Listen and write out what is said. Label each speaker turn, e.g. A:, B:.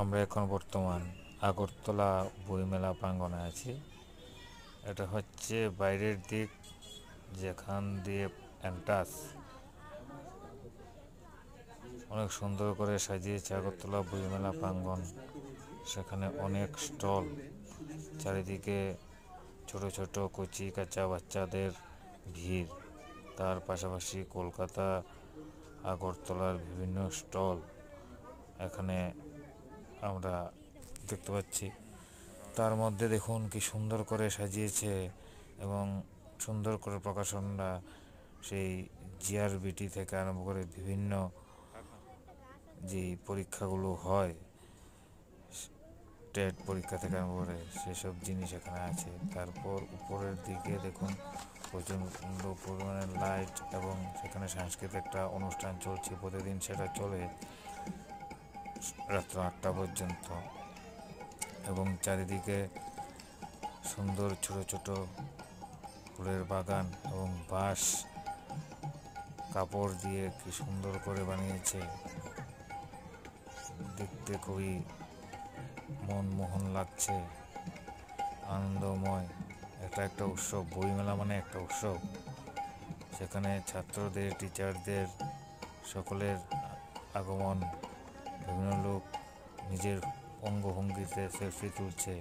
A: আমরা এখন বর্তমান আগরতলা বইমেলা প্রাঙ্গণে আছি। এটা হচ্ছে বাইরের দিক, যেখান দিয়ে এন্ট্রান্স। অনেক সুন্দর করে সাজিয়েছে আগরতলা বইমেলা প্রাঙ্গণ। সেখানে অনেক স্টল, চারিদিকে ছোট ছোট কচি কাঁচা বাচ্চাদের ভিড়। তার পাশাপাশি কলকাতা আগরতলার বিভিন্ন স্টল এখানে আমরা দেখতে পাচ্ছি। তার মধ্যে দেখুন কি সুন্দর করে সাজিয়েছে এবং সুন্দর করে প্রকাশনরা সেই জিআরবিটি থেকে আরম্ভ করে বিভিন্ন যে পরীক্ষাগুলো হয়, টেট পরীক্ষা থেকে আরম্ভ করে সেসব জিনিস এখানে আছে। তারপর উপরের দিকে দেখুন প্রচণ্ড পরিমাণে লাইট এবং সেখানে সাংস্কৃতিক একটা অনুষ্ঠান চলছে প্রতিদিন। সেটা চলে রাত্র 8টা পর্যন্ত এবং চারিদিকে সুন্দর ছোট ছোট ফুলের বাগান এবং বাঁশ কাপড় দিয়ে কি সুন্দর করে বানিয়েছে, দেখতে খুবই মনমোহন লাগছে, আনন্দময়। এটা একটা উৎসব, বইমেলা মানে একটা উৎসব। সেখানে ছাত্রদের, টিচারদের সকলের আগমন। বিভিন্ন লোক নিজের অঙ্গভঙ্গিতে সেলফি তুলছে।